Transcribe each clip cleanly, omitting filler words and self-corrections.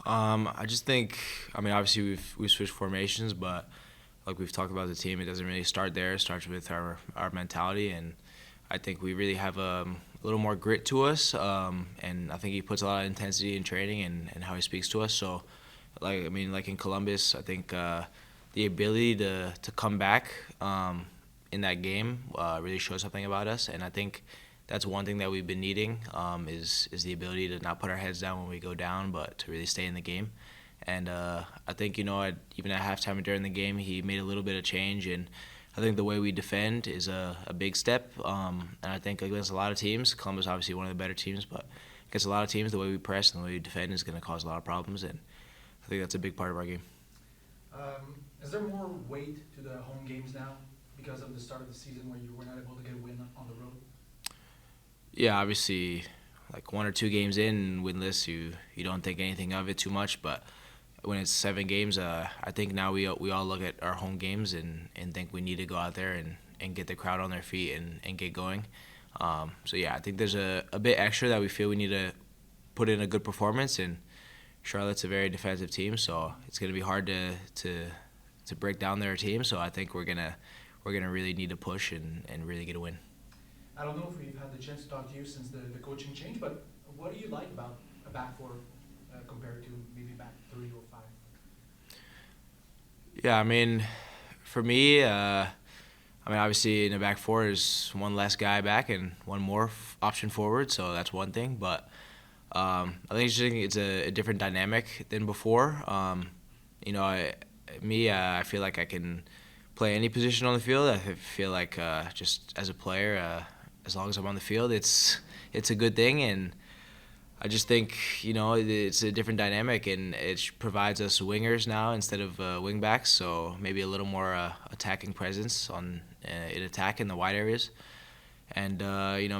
I just think, I mean, obviously we've switched formations, but like we've talked about the team, it doesn't really start there. It starts with our mentality, and I think we really have a little more grit to us. And I think he puts a lot of intensity in training and how he speaks to us. So, like I mean, like in Columbus, I think the ability to come back in that game really shows something about us, and I think that's one thing that we've been needing is the ability to not put our heads down when we go down, but to really stay in the game. And I think even at halftime and during the game, he made a little bit of change, and I think the way we defend is a big step. And I think against a lot of teams, Columbus obviously one of the better teams, but against a lot of teams, the way we press and the way we defend is going to cause a lot of problems, and I think that's a big part of our game. Is there more weight to the home games now because of the start of the season where you were not able to get a win on the road? Yeah, obviously, like 1 or 2 games in winless, you don't think anything of it too much. But when it's 7 games, I think now we all look at our home games and think we need to go out there and get the crowd on their feet and get going. So yeah, I think there's a bit extra that we feel we need to put in a good performance. And Charlotte's a very defensive team, so it's going to be hard to break down their team. So I think we're gonna really need to push and really get a win. I don't know if we've had the chance to talk to you since the coaching change, but what do you like about a back four compared to maybe back 3 or 5? Yeah, I mean, for me, I mean, obviously in the back four is one less guy back and one more option forward, so that's one thing. But I think it's a different dynamic than before. I feel like I can play any position on the field. I feel like just as a player, as long as I'm on the field, it's a good thing. And I just think it's a different dynamic, and it provides us wingers now instead of wingbacks. So maybe a little more attacking presence in attack in the wide areas, and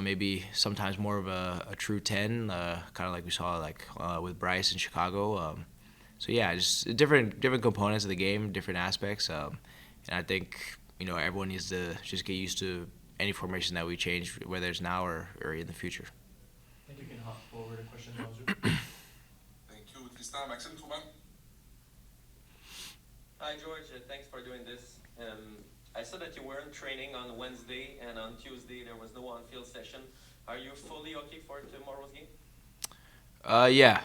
maybe sometimes more of a true 10, kind of like we saw with Bryce in Chicago. So yeah, just different components of the game, different aspects, and I think everyone needs to just get used to any formation that we change, whether it's now or in the future. I think you can hop forward a question, Mauser. Thank you, Tristan. Maxime Trouban. Hi, George. Thanks for doing this. I saw that you weren't training on Wednesday, and on Tuesday there was no on-field session. Are you fully okay for tomorrow's game? Yeah.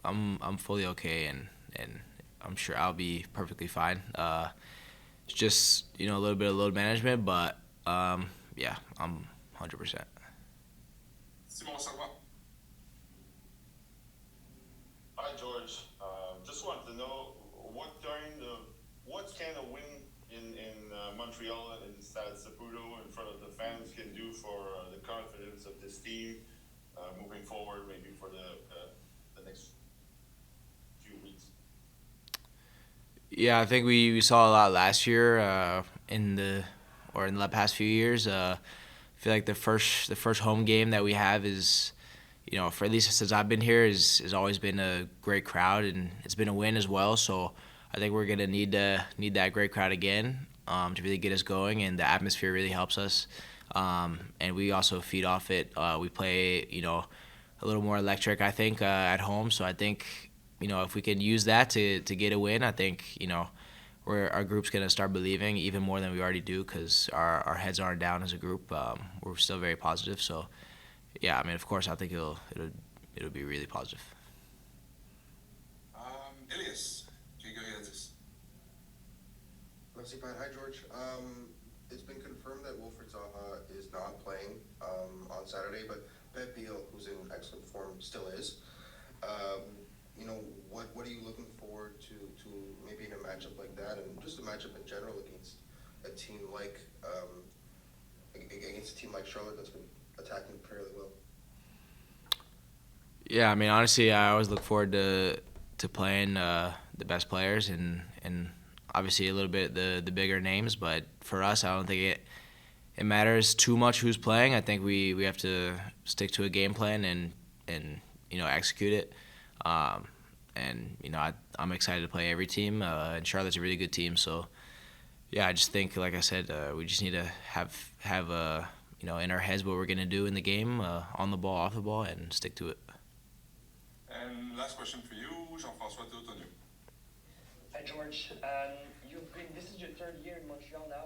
I'm fully okay, and I'm sure I'll be perfectly fine. It's just a little bit of load management, but yeah, I'm 100%. Simon Servant. Hi, George. Just wanted to know what kind of win in Montreal and Stade Saputo in front of the fans can do for the confidence of this team moving forward, maybe for the next few weeks. Yeah, I think we saw a lot last year in the past few years. I feel like the first home game that we have is, for at least since I've been here, has always been a great crowd, and it's been a win as well. So I think we're gonna need that great crowd again to really get us going, and the atmosphere really helps us. And we also feed off it. We play a little more electric, I think, at home. So I think if we can use that to get a win, I think our group's gonna start believing even more than we already do, because our heads aren't down as a group. We're still very positive. So yeah, I mean, of course, I think it'll be really positive. Elias, Grigoriadis. Merci, Pat. Hi, George. It's been confirmed that Wilfred Zaha is not playing on Saturday, but Pep Biel, who's in excellent form, still is. What are you looking forward to maybe in a matchup like that, and just a matchup in general against a team like Charlotte that's been attacking fairly well? Yeah, I mean, honestly, I always look forward to playing the best players and obviously a little bit the bigger names. But for us, I don't think it matters too much who's playing. I think we have to stick to a game plan and execute it. I'm excited to play every team, and Charlotte's a really good team. So yeah, I just think, like I said, we just need to have in our heads what we're gonna do in the game, on the ball, off the ball, and stick to it. And last question for you, Jean-François Théotonio. Hi, George. This is your third year in Montreal now.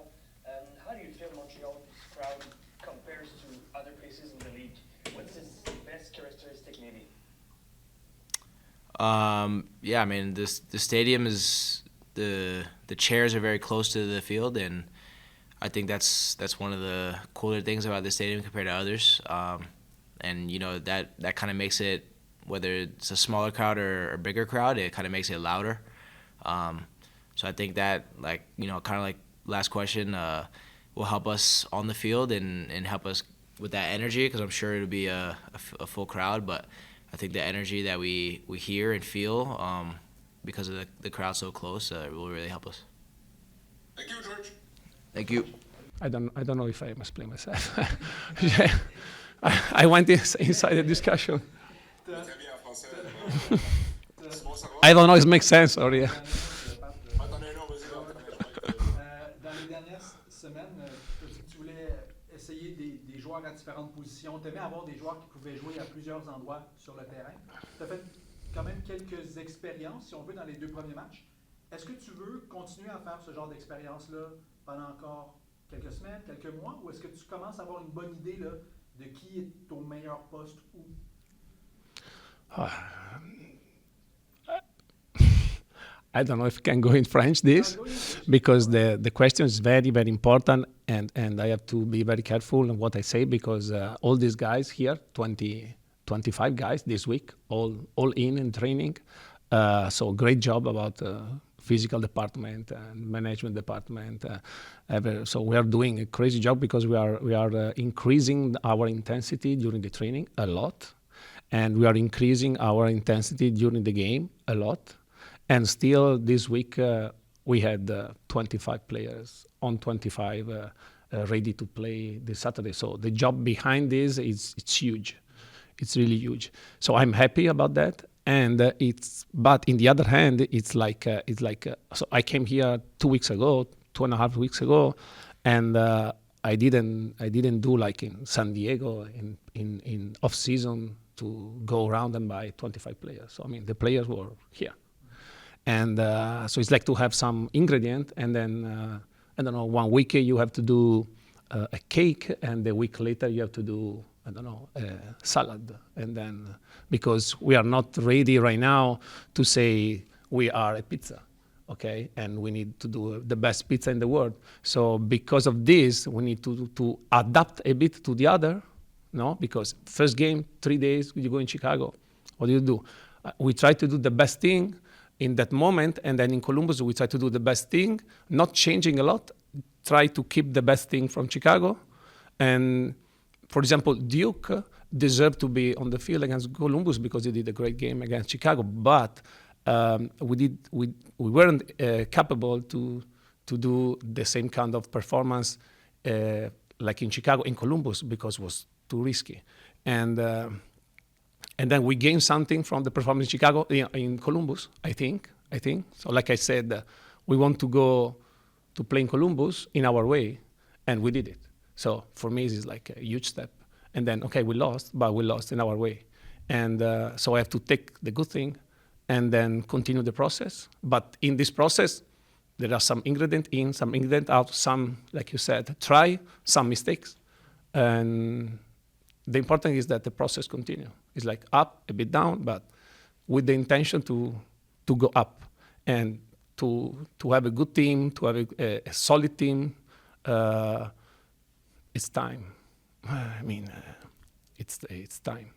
How do you feel Montreal's crowd compares to other places in the league? What's its best characteristic, maybe? Yeah, I mean, the stadium is the chairs are very close to the field, and I think that's one of the cooler things about the stadium compared to others. And you know that kind of makes it, whether it's a smaller crowd or a bigger crowd, it kind of makes it louder. So I think that, like, you know, kind of like last question, will help us on the field and help us with that energy, because I'm sure it'll be a full crowd, but I think the energy that we hear and feel because of the crowd so close will really help us. Thank you, George. Thank you. I don't know if I must explain myself. Yeah. I went inside the discussion. Très bien en français. C'est bon, ça va? I don't know if it makes sense or yeah. Attendez, non, vas-y, Dans les dernières semaines, tu as dit que tu voulais essayer des joueurs à différentes positions. Tu aimais avoir des joueurs qui pouvaient jouer à plusieurs endroits sur le terrain. Tu as fait quand même quelques expériences, si on veut, dans les 2 premiers matchs. Est-ce que tu veux continuer à faire ce genre d'expérience-là pendant encore quelques semaines, quelques mois, ou est-ce que tu commences à avoir une bonne idée là, de qui est au meilleur poste où? I don't know if I can go in French this, because the question is very, very important, and I have to be very careful in what I say, because all these guys here, 25 guys this week, all in training. So great job about physical department and management department. So we are doing a crazy job, because we are increasing our intensity during the training a lot, and we are increasing our intensity during the game a lot. And still this week we had 25 players on 25 ready to play this Saturday. So the job behind this it's huge. It's really huge. So I'm happy about that. And but in the other hand, it's like so I came here 2 weeks ago, 2.5 weeks ago, and I didn't do like in San Diego in off season to go around and buy 25 players. So I mean the players were here, and so it's like to have some ingredient, and then I don't know, 1 week you have to do a cake, and the week later you have to do, I don't know, salad. And then, because we are not ready right now to say we are a pizza, okay? And we need to do the best pizza in the world. So because of this, we need to adapt a bit to the other, no? Because first game, 3 days, you go in Chicago. What do? We try to do the best thing in that moment, and then in Columbus, we try to do the best thing, not changing a lot, try to keep the best thing from Chicago. And for example, Duke deserved to be on the field against Columbus because he did a great game against Chicago, but we weren't capable to do the same kind of performance like in Chicago, in Columbus, because it was too risky. And then we gained something from the performance in Chicago, in Columbus, I think. So like I said, we want to go to play in Columbus in our way, and we did it. So for me, it's like a huge step. And then, okay, we lost, but we lost in our way. And so I have to take the good thing and then continue the process. But in this process, there are some ingredient in, some ingredient out, some, like you said, try, some mistakes. And the important is that the process continue. It's like up, a bit down, but with the intention to go up and to have a good team, to have a solid team. It's time. I mean, it's time.